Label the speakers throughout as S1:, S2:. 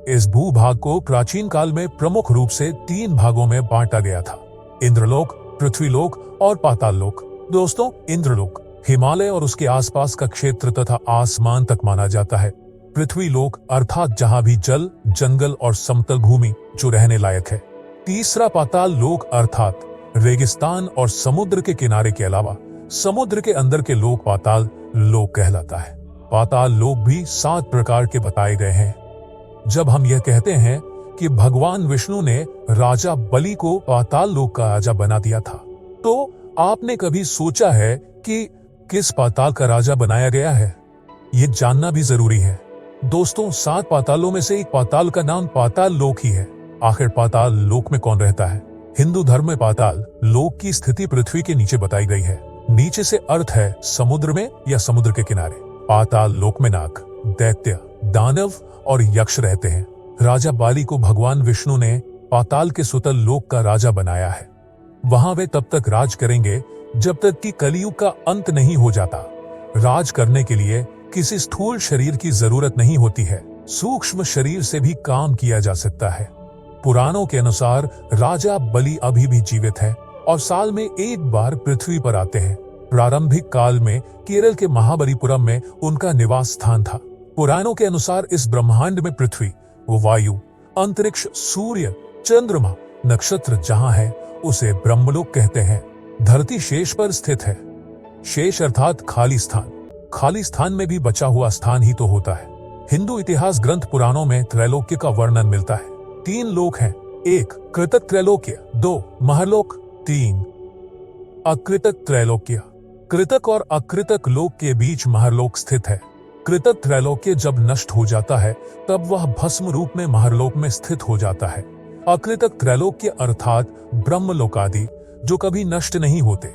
S1: इस भूभाग को प्राचीन काल में प्रमुख रूप से 3 भागों में बांटा गया था: इंद्रलोक, पृथ्वीलोक और पाताल लोक। दोस्तों, इंद्रलोक हिमालय और उसके आसपास का क्षेत्र तथा आसमान तक माना जाता है। पृथ्वीलोक अर्थात जहां भी जल, जंगल और समतल भूमि जो रहने लायक है। तीसरा पाताल लोक अर्थात रेगिस्तान और समुद्र के किनारे के अलावा समुद्र के अंदर के लोक पाताल लोक कहलाता है। पाताल लोक भी 7 प्रकार के बताए गए हैं। जब हम यह कहते हैं कि भगवान विष्णु ने राजा बलि को पाताल लोक का राजा बना दिया था, तो आपने कभी सोचा है कि किस पाताल का राजा बनाया गया है? ये जानना भी जरूरी है। दोस्तों, 7 पातालों में से एक पाताल का नाम पाताल लोक ही है। आखिर पाताल लोक में कौन रहता है? हिंदू धर्म में पाताल लोक की स्थिति पृथ्वी के नीचे बताई गई है। नीचे से अर्थ है समुद्र में या समुद्र के किनारे। पाताल लोक में नाग, दैत्य, दानव और यक्ष रहते हैं। राजा बाली को भगवान विष्णु ने पाताल के सुतल लोक का राजा बनाया है। वहां वे तब तक राज करेंगे जब तक कि कलयुग का अंत नहीं हो जाता। राज करने के लिए किसी स्थूल शरीर की जरूरत नहीं होती है, सूक्ष्म शरीर से भी काम किया जा सकता है। पुराणों के अनुसार राजा बलि अभी भी जीवित है और साल में एक बार पृथ्वी पर आते हैं। प्रारंभिक काल में केरल के महाबलीपुरम में उनका निवास स्थान था। पुराणों के अनुसार इस ब्रह्मांड में पृथ्वी, वायु, अंतरिक्ष, सूर्य, चंद्रमा, नक्षत्र जहां है उसे ब्रह्मलोक कहते हैं। धरती शेष पर स्थित है। शेष अर्थात खाली स्थान। खाली स्थान में भी बचा हुआ स्थान ही तो होता है। हिंदू इतिहास ग्रंथ पुराणों में त्रैलोक्य का वर्णन मिलता है। 3 लोक हैं: 1 कृतक त्रैलोक्य, 2 महरलोक, 3 अकृतक त्रैलोक्य। कृतक और अकृतक लोक के बीच महरलोक स्थित है। कृतक त्रैलोक्य जब नष्ट हो जाता है तब वह भस्म रूप में महरलोक में स्थित हो जाता है। अकृतक त्रैलोक्य अर्थात ब्रह्मलोक आदि जो कभी नष्ट नहीं होते।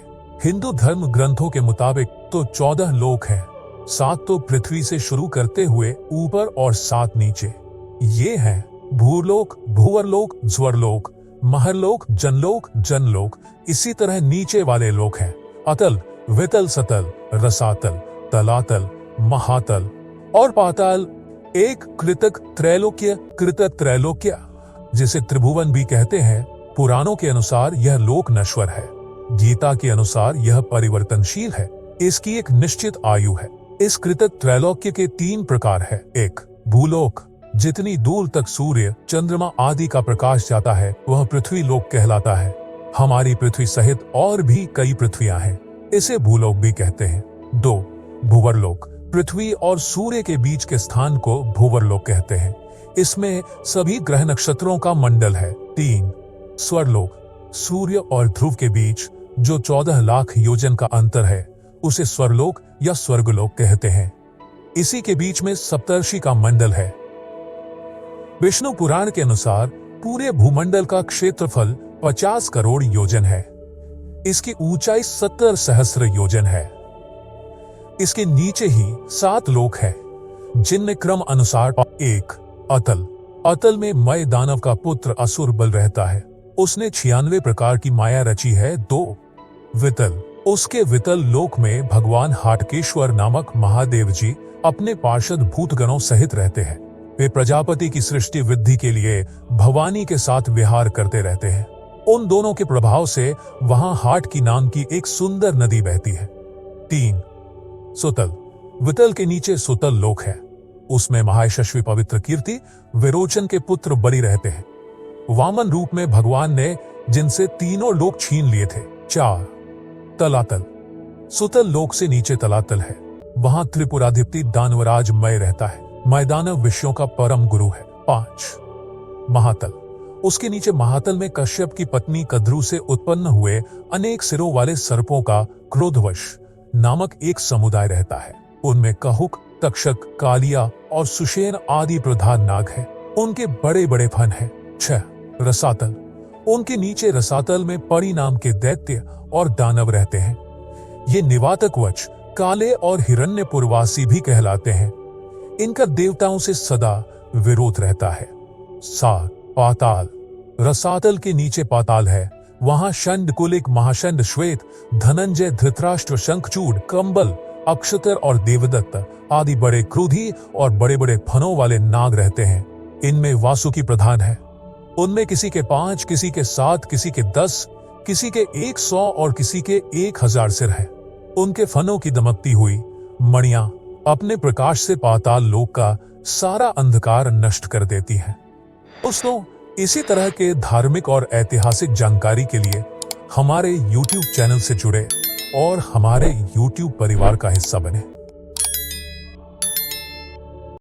S1: हिंदू धर्म ग्रंथों के मुताबिक तो 14 लोक हैं। 7 तो पृथ्वी से शुरू करते हुए ऊपर और 7 नीचे। ये हैं भूलोक, भूवरलोक, ज्वरलोक, महरलोक, जनलोक, जनलोक। इसी तरह नीचे वाले लोक हैं अतल, वितल, सतल, रसातल, तलातल, महातल और पाताल। 1 कृतक त्रैलोक्य, कृतक त्रैलोक्य जिसे त्रिभुवन भी कहते हैं। पुराणों के अनुसार यह लोक नश्वर है। गीता के अनुसार यह परिवर्तनशील है। इसकी एक निश्चित आयु है। इस कृतक त्रैलोक्य के 3 प्रकार है। 1 भूलोक, जितनी दूर तक सूर्य, चंद्रमा आदि का प्रकाश जाता है वह पृथ्वी लोक कहलाता है। हमारी पृथ्वी सहित और भी कई पृथ्वियां हैं, इसे भूलोक भी कहते हैं। 2 भूवरलोक, पृथ्वी और सूर्य के बीच के स्थान को भूवरलोक कहते हैं। इसमें सभी ग्रह नक्षत्रों का मंडल है। 3 स्वरलोक, सूर्य और ध्रुव के बीच जो 14 लाख योजन का अंतर है उसे स्वरलोक या स्वर्गलोक कहते हैं। इसी के बीच में सप्तर्षि का मंडल है। विष्णु पुराण के अनुसार पूरे भूमंडल का क्षेत्रफल 50 करोड़ योजन है। इसकी ऊंचाई 70 सहस्र योजन है। इसके नीचे ही 7 लोक हैं, जिनमें क्रम अनुसार 1 अतल, अतल में मय दानव का पुत्र असुर बल रहता है। उसने 96 प्रकार की माया रची है। 2 वितल, उसके वितल लोक में भगवान हाटकेश्वर नामक महादेव जी अपने पार्षद भूतगणों सहित रहते हैं। वे प्रजापति की सृष्टि वृद्धि के लिए भवानी के साथ विहार करते रहते हैं। उन दोनों के प्रभाव से वहां हाट की नाम की एक सुंदर नदी बहती है। 3 सुतल, वितल के नीचे सुतल लोक है। उसमें महायशस्वी पवित्र कीर्ति विरोचन के पुत्र बलि रहते हैं। वामन रूप में भगवान ने जिनसे तीनों लोक छीन लिए थे। 4 तलातल, सुतल लोक से नीचे तलातल है। वहां त्रिपुराधिपति दानवराज मय रहता है। मय दानव विषयों का परम गुरु है। 5 महातल, उसके नीचे महातल में कश्यप की पत्नी कद्रु से उत्पन्न हुए अनेक सिरों वाले सर्पों का क्रोधवश नामक एक समुदाय रहता है। उनमें कहुक, तक्षक, कालिया और सुषेण आदि प्रधान नाग हैं। उनके बड़े बड़े फन हैं। 6 रसातल, उनके नीचे रसातल में परी नाम के दैत्य और दानव रहते हैं। ये निवातकवच, काले और हिरण्यपुरवासी भी कहलाते हैं। इनका देवताओं से सदा विरोध रहता है। 7 पाताल, रसातल के नीचे पाताल है। वहां शंड, कुलिक, महाशंड, श्वेत, धनंजय, धृतराष्ट्र, शंखचूड, कंबल, अक्षतर और देवदत्त आदि बड़े क्रोधी और बड़े बड़े फनों वाले नाग रहते हैं। इनमें वासुकी प्रधान है। उनमें किसी के 5, किसी के 7, किसी के 10, किसी के 100 और किसी के 1000 सिर है। उनके फनों की दमकती हुई मणियां अपने प्रकाश से पाताल लोक का सारा अंधकार नष्ट कर देती हैं। दोस्तों, इसी तरह के धार्मिक और ऐतिहासिक जानकारी के लिए हमारे YouTube चैनल से जुड़े और हमारे YouTube परिवार का हिस्सा बने।